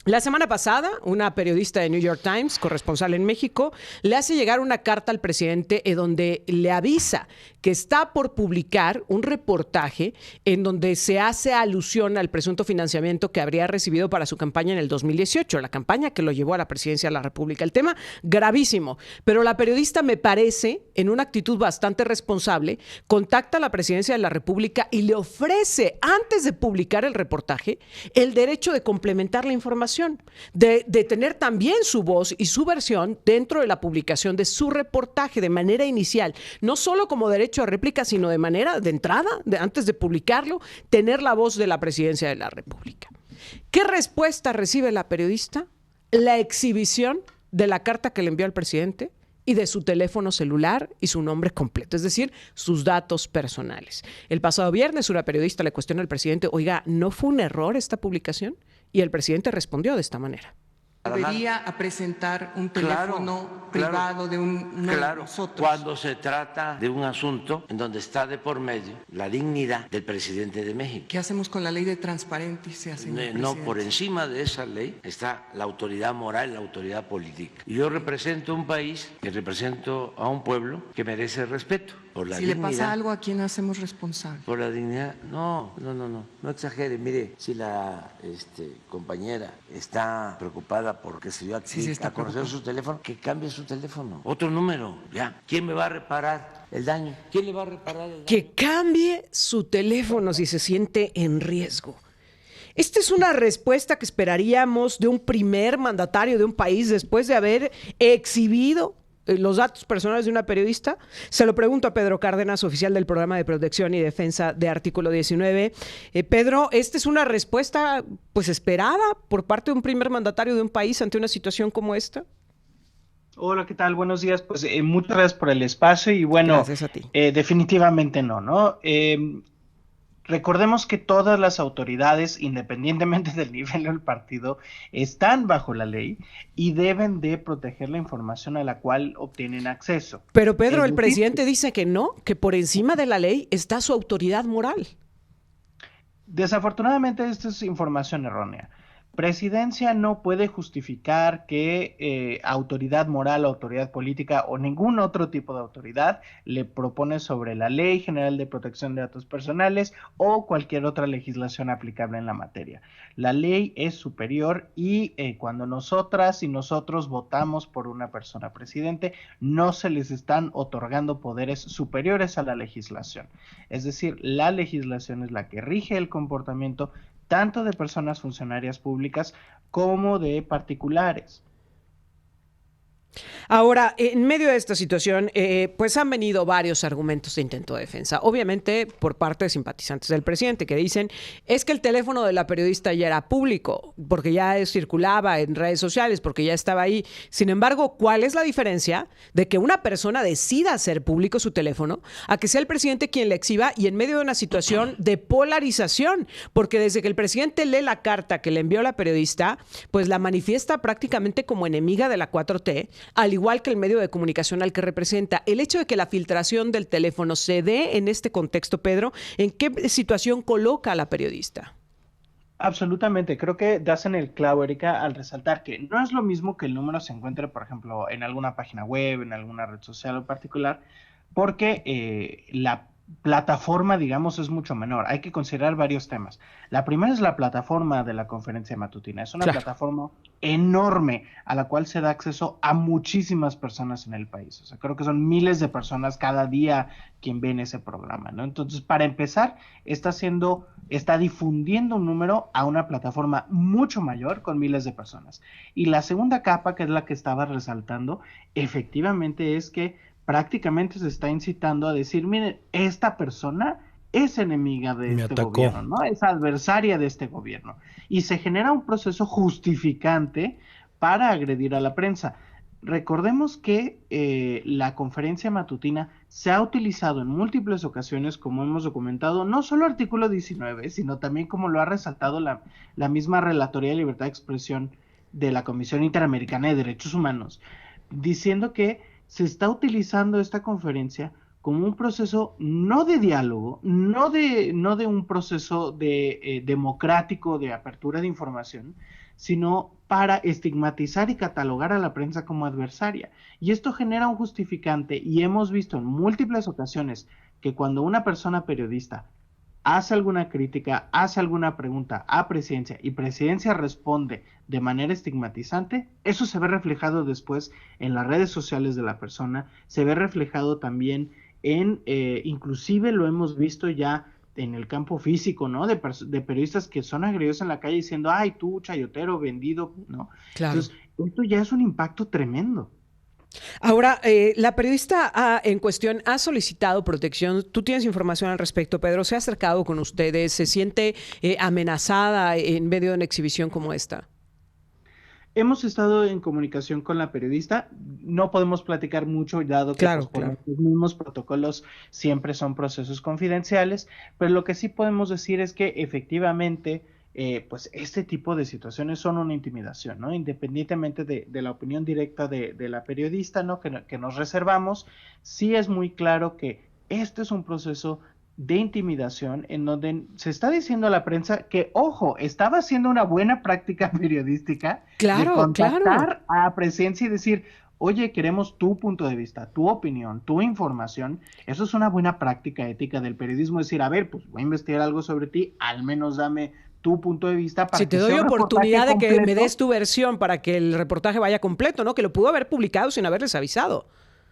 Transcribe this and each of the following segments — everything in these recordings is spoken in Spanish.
La semana pasada, una periodista de New York Times, corresponsal en México, le hace llegar una carta al presidente donde le avisa que está por publicar un reportaje en donde se hace alusión al presunto financiamiento que habría recibido para su campaña en el 2018, la campaña que lo llevó a la presidencia de la República. El tema gravísimo, pero la periodista, me parece, en una actitud bastante responsable, contacta a la presidencia de la República y le ofrece, antes de publicar el reportaje, el derecho de complementar la información, de tener también su voz y su versión dentro de la publicación de su reportaje de manera inicial, no solo como derecho a réplica, sino de manera de entrada, antes de publicarlo, tener la voz de la presidencia de la República. ¿Qué respuesta recibe la periodista? La exhibición de la carta que le envió al presidente y de su teléfono celular y su nombre completo, es decir, sus datos personales. El pasado viernes una periodista le cuestionó al presidente, oiga, ¿no fue un error esta publicación? Y el presidente respondió de esta manera. Debería a presentar un teléfono privado de uno de nosotros. Cuando se trata de un asunto en donde está de por medio la dignidad del presidente de México. ¿Qué hacemos con la ley de transparencia, señor presidente? No, por encima de esa ley está la autoridad moral, la autoridad política. Y yo represento un país, y represento a un pueblo que merece respeto. Por la dignidad. Si le pasa algo, ¿a quién hacemos responsable? Por la dignidad. No exagere. Mire, si la compañera está preocupada porque se dio aquí a conocer su teléfono, que cambie su teléfono. Otro número, ya. ¿Quién me va a reparar el daño? ¿Quién le va a reparar el daño? Que cambie su teléfono si se siente en riesgo. Esta es una respuesta que esperaríamos de un primer mandatario de un país después de haber exhibido los datos personales de una periodista. Se lo pregunto a Pedro Cárdenas, oficial del Programa de Protección y Defensa de Artículo 19. Pedro, ¿esta es una respuesta pues esperada por parte de un primer mandatario de un país ante una situación como esta? Hola, ¿qué tal? Buenos días. Pues muchas gracias por el espacio y bueno, gracias a ti. Definitivamente no. Recordemos que todas las autoridades, independientemente del nivel del partido, están bajo la ley y deben de proteger la información a la cual obtienen acceso. Pero Pedro, el presidente dice que no, que por encima de la ley está su autoridad moral. Desafortunadamente, esta es información errónea. Presidencia no puede justificar que autoridad moral, autoridad política o ningún otro tipo de autoridad le propone sobre la Ley General de Protección de Datos Personales o cualquier otra legislación aplicable en la materia. La ley es superior y cuando nosotras y nosotros votamos por una persona presidente, no se les están otorgando poderes superiores a la legislación. Es decir, la legislación es la que rige el comportamiento tanto de personas funcionarias públicas como de particulares. Ahora, en medio de esta situación, pues han venido varios argumentos de intento de defensa, obviamente por parte de simpatizantes del presidente, que dicen, es que el teléfono de la periodista ya era público, porque ya circulaba en redes sociales, porque ya estaba ahí. Sin embargo, ¿cuál es la diferencia de que una persona decida hacer público su teléfono a que sea el presidente quien le exhiba y en medio de una situación de polarización? Porque desde que el presidente lee la carta que le envió la periodista, pues la manifiesta prácticamente como enemiga de la 4T, al igual que el medio de comunicación al que representa. El hecho de que la filtración del teléfono se dé en este contexto, Pedro, ¿en qué situación coloca a la periodista? Absolutamente, creo que das en el clavo, Erika, al resaltar que no es lo mismo que el número se encuentre, por ejemplo, en alguna página web, en alguna red social en particular, porque la plataforma, digamos, es mucho menor. Hay que considerar varios temas. La primera es la plataforma de la conferencia matutina. Es una plataforma enorme a la cual se da acceso a muchísimas personas en el país. O sea, creo que son miles de personas cada día quien ven ese programa, ¿no? Entonces, para empezar, está difundiendo un número a una plataforma mucho mayor con miles de personas. Y la segunda capa, que es la que estaba resaltando, efectivamente es que prácticamente se está incitando a decir, miren, esta persona es enemiga de este gobierno, ¿no? Es adversaria de este gobierno. Y se genera un proceso justificante para agredir a la prensa. Recordemos que la conferencia matutina se ha utilizado en múltiples ocasiones, como hemos documentado, no solo artículo 19, sino también como lo ha resaltado la misma Relatoría de Libertad de Expresión de la Comisión Interamericana de Derechos Humanos, diciendo que se está utilizando esta conferencia como un proceso no de diálogo, no de un proceso democrático de apertura de información, sino para estigmatizar y catalogar a la prensa como adversaria. Y esto genera un justificante, y hemos visto en múltiples ocasiones que cuando una persona periodista hace alguna crítica, hace alguna pregunta a Presidencia y Presidencia responde de manera estigmatizante, eso se ve reflejado después en las redes sociales de la persona, se ve reflejado también inclusive lo hemos visto ya en el campo físico, ¿no? De periodistas que son agredidos en la calle diciendo, ay, tú, chayotero, vendido, ¿no? Claro. Entonces, esto ya es un impacto tremendo. Ahora, la periodista en cuestión ha solicitado protección. ¿Tú tienes información al respecto, Pedro? ¿Se ha acercado con ustedes? ¿Se siente amenazada en medio de una exhibición como esta? Hemos estado en comunicación con la periodista, no podemos platicar mucho dado que por los mismos protocolos siempre son procesos confidenciales, pero lo que sí podemos decir es que efectivamente pues este tipo de situaciones son una intimidación, ¿no? Independientemente de la opinión directa de la periodista, ¿no? Que nos reservamos, sí es muy claro que este es un proceso de intimidación en donde se está diciendo a la prensa que, ojo, estaba haciendo una buena práctica periodística de contactar a Presidencia y decir, oye, queremos tu punto de vista, tu opinión, tu información. Eso es una buena práctica ética del periodismo, decir, a ver, pues voy a investigar algo sobre ti, al menos dame tu punto de vista para si te doy oportunidad de que me des tu versión para que el reportaje vaya completo, ¿no? Que lo pudo haber publicado sin haberles avisado.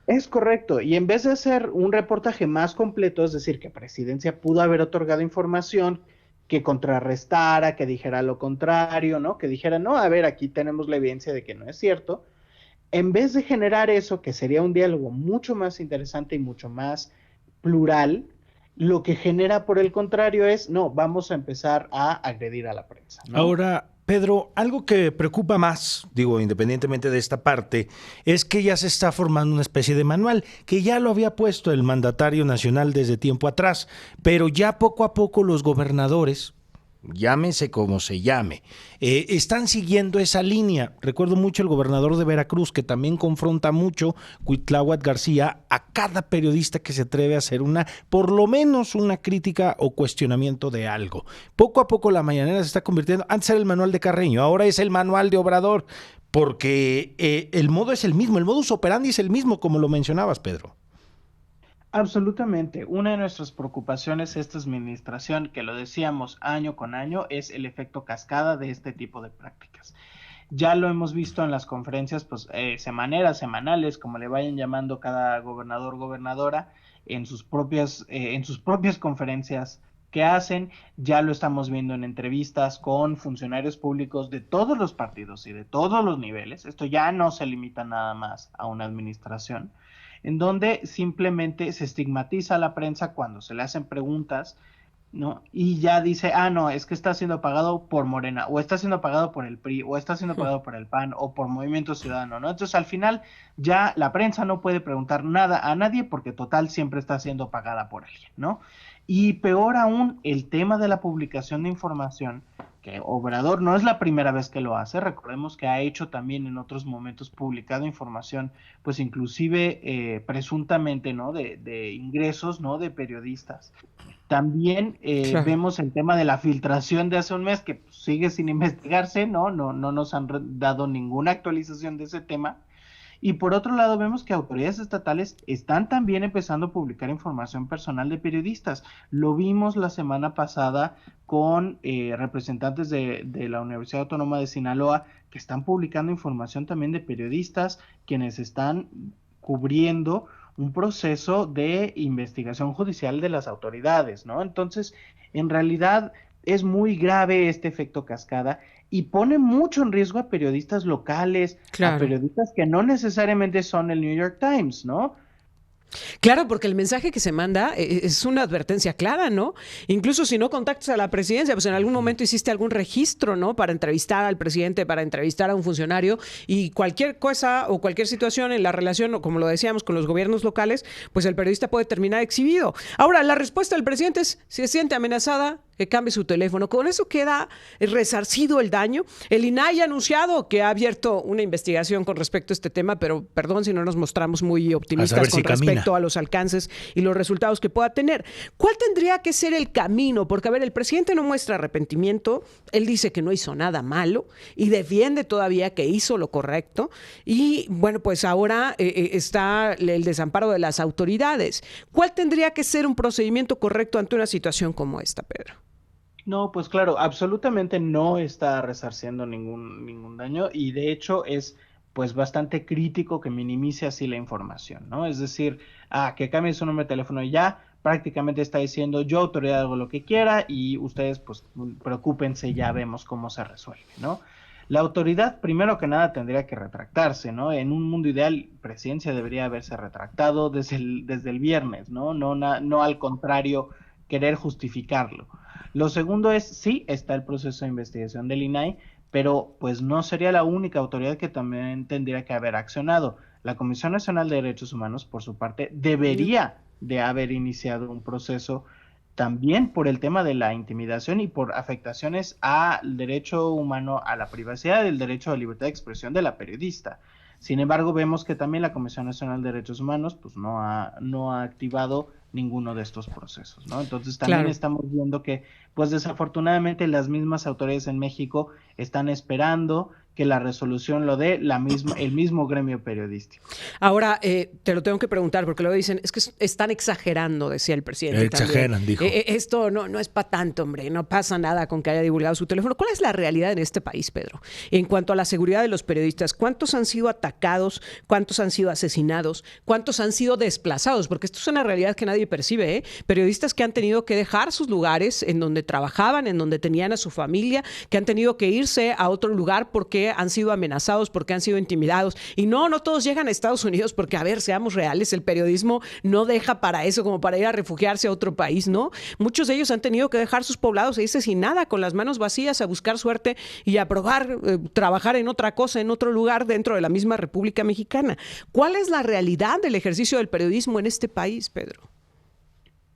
Es correcto, y en vez de hacer un reportaje más completo, es decir, que Presidencia pudo haber otorgado información que contrarrestara, que dijera lo contrario, ¿no? Que dijera, no, a ver, aquí tenemos la evidencia de que no es cierto. En vez de generar eso, que sería un diálogo mucho más interesante y mucho más plural, lo que genera, por el contrario, es, no, vamos a empezar a agredir a la prensa, ¿no? Ahora, Pedro, algo que preocupa más, digo, independientemente de esta parte, es que ya se está formando una especie de manual, que ya lo había puesto el mandatario nacional desde tiempo atrás, pero ya poco a poco los gobernadores, llámese como se llame, están siguiendo esa línea. Recuerdo mucho el gobernador de Veracruz, que también confronta mucho, Cuitláhuac García, a cada periodista que se atreve a hacer por lo menos una crítica o cuestionamiento de algo. Poco a poco la mañanera se está convirtiendo, antes era el manual de Carreño, ahora es el manual de Obrador, porque el modo es el mismo, el modus operandi es el mismo, como lo mencionabas, Pedro. Absolutamente. Una de nuestras preocupaciones esta administración, que lo decíamos año con año, es el efecto cascada de este tipo de prácticas. Ya lo hemos visto en las conferencias semanales, como le vayan llamando cada gobernador, gobernadora, en sus propias conferencias que hacen. Ya lo estamos viendo en entrevistas con funcionarios públicos de todos los partidos y de todos los niveles. Esto ya no se limita nada más a una administración, en donde simplemente se estigmatiza a la prensa cuando se le hacen preguntas, ¿no? Y ya dice, no, es que está siendo pagado por Morena, o está siendo pagado por el PRI, o está siendo pagado por el PAN, o por Movimiento Ciudadano, ¿no? Entonces, al final, ya la prensa no puede preguntar nada a nadie, porque total siempre está siendo pagada por alguien, ¿no? Y peor aún, el tema de la publicación de información, que Obrador no es la primera vez que lo hace, recordemos que ha hecho también en otros momentos publicado información, pues inclusive presuntamente, ¿no? De ingresos, ¿no? De periodistas. También claro, vemos el tema de la filtración de hace un mes, que sigue sin investigarse, ¿no? No nos han dado ninguna actualización de ese tema. Y por otro lado vemos que autoridades estatales están también empezando a publicar información personal de periodistas. Lo vimos la semana pasada con representantes de la Universidad Autónoma de Sinaloa, que están publicando información también de periodistas, quienes están cubriendo un proceso de investigación judicial de las autoridades, ¿no? Entonces, en realidad es muy grave este efecto cascada y pone mucho en riesgo a periodistas locales, claro, a periodistas que no necesariamente son el New York Times, ¿no? Claro, porque el mensaje que se manda es una advertencia clara, ¿no? Incluso si no contactas a la presidencia, pues en algún momento hiciste algún registro, ¿no? Para entrevistar al presidente, para entrevistar a un funcionario, y cualquier cosa o cualquier situación en la relación, como lo decíamos, con los gobiernos locales, pues el periodista puede terminar exhibido. Ahora, la respuesta del presidente es: si se siente amenazada, que cambie su teléfono. Con eso queda resarcido el daño. El INAI ha anunciado que ha abierto una investigación con respecto a este tema, pero perdón si no nos mostramos muy optimistas con respecto a los alcances y los resultados que pueda tener. ¿Cuál tendría que ser el camino? Porque, a ver, el presidente no muestra arrepentimiento, él dice que no hizo nada malo y defiende todavía que hizo lo correcto. Y bueno, pues ahora está el desamparo de las autoridades. ¿Cuál tendría que ser un procedimiento correcto ante una situación como esta, Pedro? No, pues claro, absolutamente no está resarciendo ningún daño y de hecho es pues bastante crítico que minimice así la información, ¿no? Es decir, que cambie su número de teléfono y ya prácticamente está diciendo yo autoridad hago lo que quiera y ustedes pues preocúpense, ya vemos cómo se resuelve, ¿no? La autoridad primero que nada tendría que retractarse, ¿no? En un mundo ideal, Presidencia debería haberse retractado desde el viernes, ¿no? No al contrario, querer justificarlo. Lo segundo es, sí, está el proceso de investigación del INAI, pero pues no sería la única autoridad que también tendría que haber accionado. La Comisión Nacional de Derechos Humanos, por su parte, debería de haber iniciado un proceso también por el tema de la intimidación y por afectaciones al derecho humano a la privacidad, el derecho a la libertad de expresión de la periodista. Sin embargo, vemos que también la Comisión Nacional de Derechos Humanos pues no ha activado ninguno de estos procesos, ¿no? Entonces también estamos viendo que, pues desafortunadamente las mismas autoridades en México están esperando que la resolución lo dé el mismo gremio periodístico. Ahora, te lo tengo que preguntar, porque luego dicen, es que están exagerando, decía el presidente. Exageran, dijo. Esto no es para tanto, hombre, no pasa nada con que haya divulgado su teléfono. ¿Cuál es la realidad en este país, Pedro? En cuanto a la seguridad de los periodistas, ¿cuántos han sido atacados? ¿Cuántos han sido asesinados? ¿Cuántos han sido desplazados? Porque esto es una realidad que nadie percibe, ¿eh? Periodistas que han tenido que dejar sus lugares en donde trabajaban, en donde tenían a su familia, que han tenido que irse a otro lugar porque han sido amenazados, porque han sido intimidados. Y no todos llegan a Estados Unidos porque, a ver, seamos reales, el periodismo no deja para eso, como para ir a refugiarse a otro país, ¿no? Muchos de ellos han tenido que dejar sus poblados e irse sin nada, con las manos vacías, a buscar suerte y a probar trabajar en otra cosa, en otro lugar dentro de la misma República Mexicana. ¿Cuál es la realidad del ejercicio del periodismo en este país, Pedro?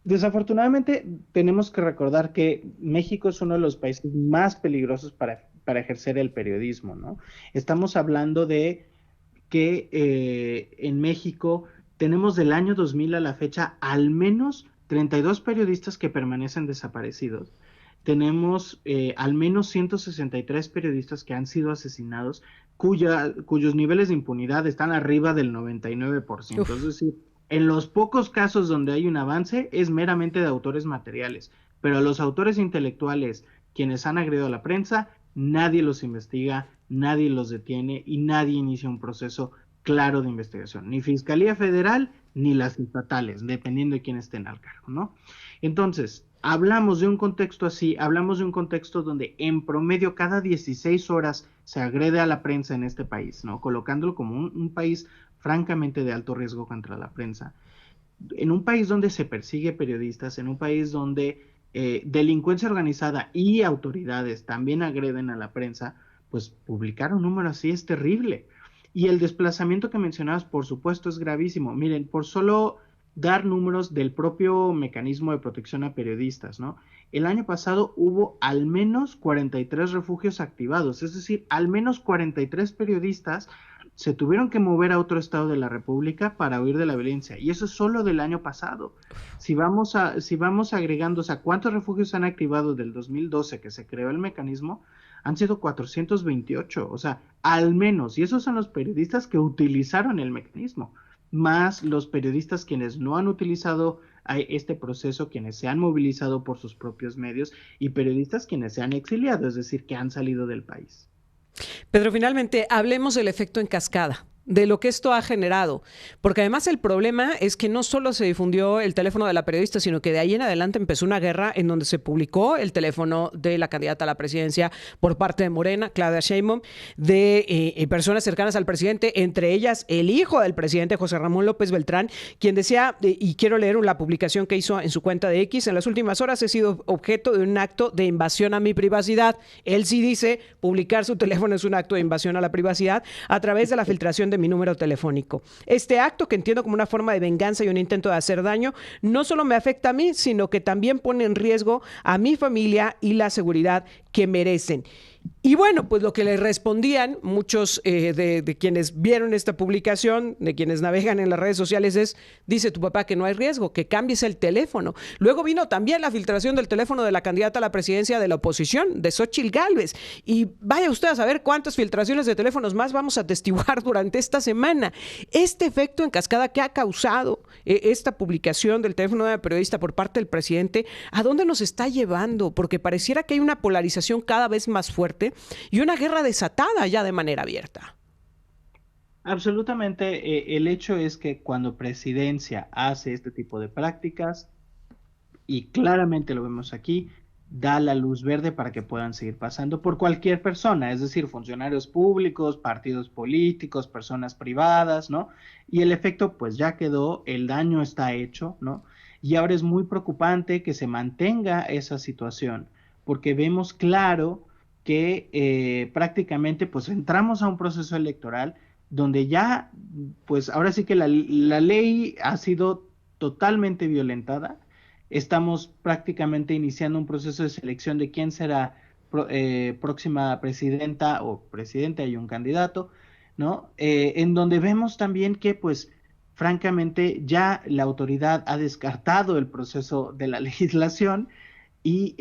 Desafortunadamente, tenemos que recordar que México es uno de los países más peligrosos para ejercer el periodismo, ¿no? Estamos hablando de que en México tenemos del año 2000 a la fecha al menos 32 periodistas que permanecen desaparecidos. Tenemos al menos 163 periodistas que han sido asesinados, cuyos niveles de impunidad están arriba del 99%. Uf. Es decir, en los pocos casos donde hay un avance es meramente de autores materiales, pero los autores intelectuales, quienes han agredido a la prensa, nadie los investiga, nadie los detiene y nadie inicia un proceso claro de investigación, ni Fiscalía Federal ni las estatales, dependiendo de quién estén al cargo, ¿no? Entonces, hablamos de un contexto así, hablamos de un contexto donde en promedio cada 16 horas se agrede a la prensa en este país, ¿no? Colocándolo como un país francamente de alto riesgo contra la prensa. En un país donde se persigue periodistas, en un país donde delincuencia organizada y autoridades también agreden a la prensa, pues publicar un número así es terrible. Y el desplazamiento que mencionabas, por supuesto, es gravísimo. Miren, por solo dar números del propio mecanismo de protección a periodistas, ¿no? El año pasado hubo al menos 43 refugios activados, es decir, al menos 43 periodistas se tuvieron que mover a otro estado de la República para huir de la violencia, y eso es solo del año pasado. Si vamos agregando, o sea, ¿cuántos refugios se han activado del 2012 que se creó el mecanismo? Han sido 428, o sea, al menos, y esos son los periodistas que utilizaron el mecanismo, más los periodistas quienes no han utilizado este proceso, quienes se han movilizado por sus propios medios, y periodistas quienes se han exiliado, es decir, que han salido del país. Pedro, finalmente, hablemos del efecto en cascada, de lo que esto ha generado, porque además el problema es que no solo se difundió el teléfono de la periodista, sino que de ahí en adelante empezó una guerra en donde se publicó el teléfono de la candidata a la presidencia por parte de Morena, Claudia Sheinbaum, de personas cercanas al presidente, entre ellas el hijo del presidente, José Ramón López Beltrán, quien decía, y quiero leer la publicación que hizo en su cuenta de X: en las últimas horas he sido objeto de un acto de invasión a mi privacidad. Él sí dice, publicar su teléfono es un acto de invasión a la privacidad a través de la filtración de de mi número telefónico. Este acto, que entiendo como una forma de venganza y un intento de hacer daño, no solo me afecta a mí, sino que también pone en riesgo a mi familia y la seguridad que merecen. Y bueno, pues lo que le respondían muchos de quienes vieron esta publicación, de quienes navegan en las redes sociales es, dice tu papá que no hay riesgo, que cambies el teléfono. Luego vino también la filtración del teléfono de la candidata a la presidencia de la oposición, de Xóchitl Gálvez. Y vaya usted a saber cuántas filtraciones de teléfonos más vamos a atestiguar durante esta semana. Este efecto en cascada que ha causado esta publicación del teléfono de la periodista por parte del presidente, ¿a dónde nos está llevando? Porque pareciera que hay una polarización cada vez más fuerte y una guerra desatada ya de manera abierta. Absolutamente. El hecho es que cuando Presidencia hace este tipo de prácticas, y claramente lo vemos aquí, da la luz verde para que puedan seguir pasando por cualquier persona, es decir, funcionarios públicos, partidos políticos, personas privadas, ¿no? Y el efecto pues ya quedó, el daño está hecho, ¿no? Y ahora es muy preocupante que se mantenga esa situación, porque vemos claro que prácticamente pues entramos a un proceso electoral donde ya pues ahora sí que la ley ha sido totalmente violentada. Estamos prácticamente iniciando un proceso de selección de quién será próxima presidenta o presidente, hay un candidato, ¿no? En donde vemos también que pues francamente ya la autoridad ha descartado el proceso de la legislación y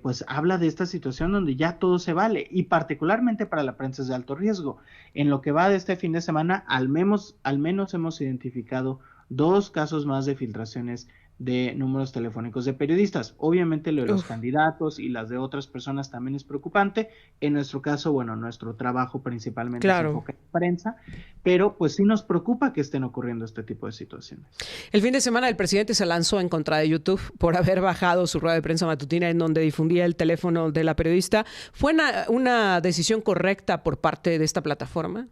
pues habla de esta situación donde ya todo se vale, y particularmente para la prensa es de alto riesgo. En lo que va de este fin de semana, al menos hemos identificado 2 casos más de filtraciones de números telefónicos de periodistas. Obviamente lo de los candidatos y las de otras personas también es preocupante. En nuestro caso, bueno, nuestro trabajo principalmente se enfoca en prensa, pero pues sí nos preocupa que estén ocurriendo este tipo de situaciones. El fin de semana el presidente se lanzó en contra de YouTube por haber bajado su rueda de prensa matutina en donde difundía el teléfono de la periodista. ¿Fue una decisión correcta por parte de esta plataforma?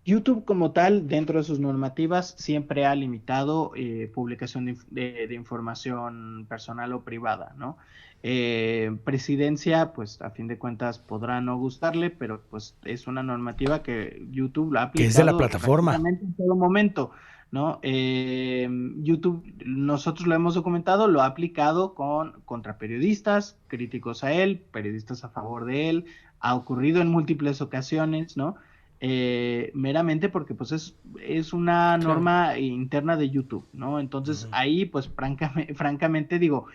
YouTube como tal, dentro de sus normativas, siempre ha limitado publicación de información personal o privada, ¿no? Presidencia, pues a fin de cuentas podrá no gustarle, pero pues es una normativa que YouTube la ha aplicado. Que es de la plataforma. En todo momento, ¿no? YouTube, nosotros lo hemos documentado, lo ha aplicado contra periodistas, críticos a él, periodistas a favor de él, ha ocurrido en múltiples ocasiones, ¿no? Meramente porque pues es una norma interna de YouTube, ¿no? Entonces ahí pues francamente digo,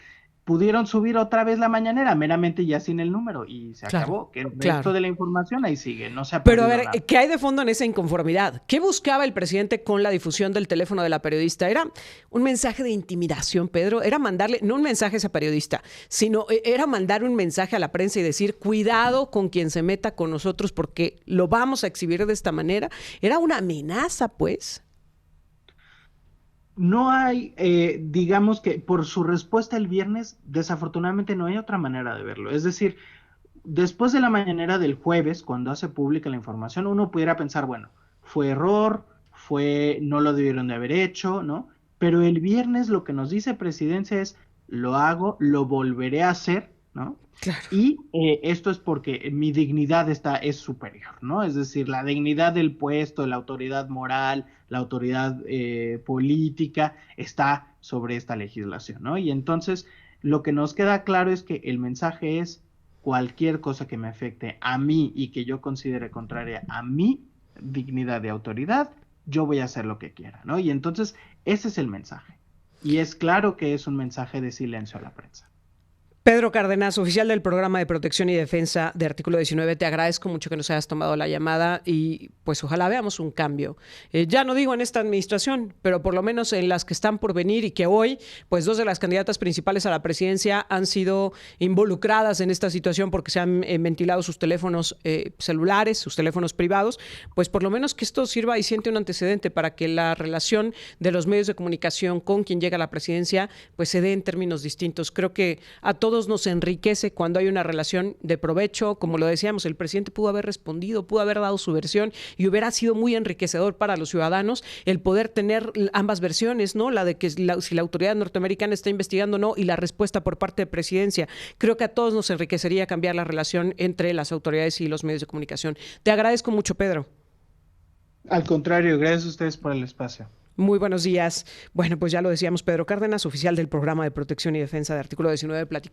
pudieron subir otra vez la mañanera, meramente ya sin el número, y se acabó. Que el resto de la información ahí sigue, no se ha perdido. Pero a ver, nada. ¿qué hay de fondo en esa inconformidad? ¿Qué buscaba el presidente con la difusión del teléfono de la periodista? ¿Era un mensaje de intimidación, Pedro? ¿Era mandarle, no un mensaje a esa periodista, sino era mandar un mensaje a la prensa y decir, cuidado con quien se meta con nosotros porque lo vamos a exhibir de esta manera? ¿Era una amenaza, pues? No hay, digamos que por su respuesta el viernes, desafortunadamente no hay otra manera de verlo. Es decir, después de la mañanera del jueves, cuando hace pública la información, uno pudiera pensar, bueno, fue error, no lo debieron de haber hecho, ¿no? Pero el viernes lo que nos dice Presidencia es, lo hago, lo volveré a hacer, ¿no? Claro. Y esto es porque mi dignidad es superior, ¿no? Es decir, la dignidad del puesto, la autoridad moral, la autoridad política está sobre esta legislación, ¿no? Y entonces lo que nos queda claro es que el mensaje es cualquier cosa que me afecte a mí y que yo considere contraria a mi dignidad de autoridad, yo voy a hacer lo que quiera, ¿no? Y entonces ese es el mensaje. Y es claro que es un mensaje de silencio a la prensa. Pedro Cárdenas, oficial del Programa de Protección y Defensa de Artículo 19, te agradezco mucho que nos hayas tomado la llamada y pues ojalá veamos un cambio. Ya no digo en esta administración, pero por lo menos en las que están por venir y que hoy, pues 2 de las candidatas principales a la presidencia han sido involucradas en esta situación porque se han ventilado sus teléfonos celulares, sus teléfonos privados, pues por lo menos que esto sirva y siente un antecedente para que la relación de los medios de comunicación con quien llega a la presidencia pues se dé en términos distintos. Creo que a todos nos enriquece cuando hay una relación de provecho. Como lo decíamos, el presidente pudo haber respondido, pudo haber dado su versión y hubiera sido muy enriquecedor para los ciudadanos el poder tener ambas versiones, ¿no? La de que si la autoridad norteamericana está investigando o no y la respuesta por parte de Presidencia. Creo que a todos nos enriquecería cambiar la relación entre las autoridades y los medios de comunicación. Te agradezco mucho, Pedro. Al contrario, gracias a ustedes por el espacio. Muy buenos días. Bueno, pues ya lo decíamos, Pedro Cárdenas, oficial del Programa de Protección y Defensa de Artículo 19,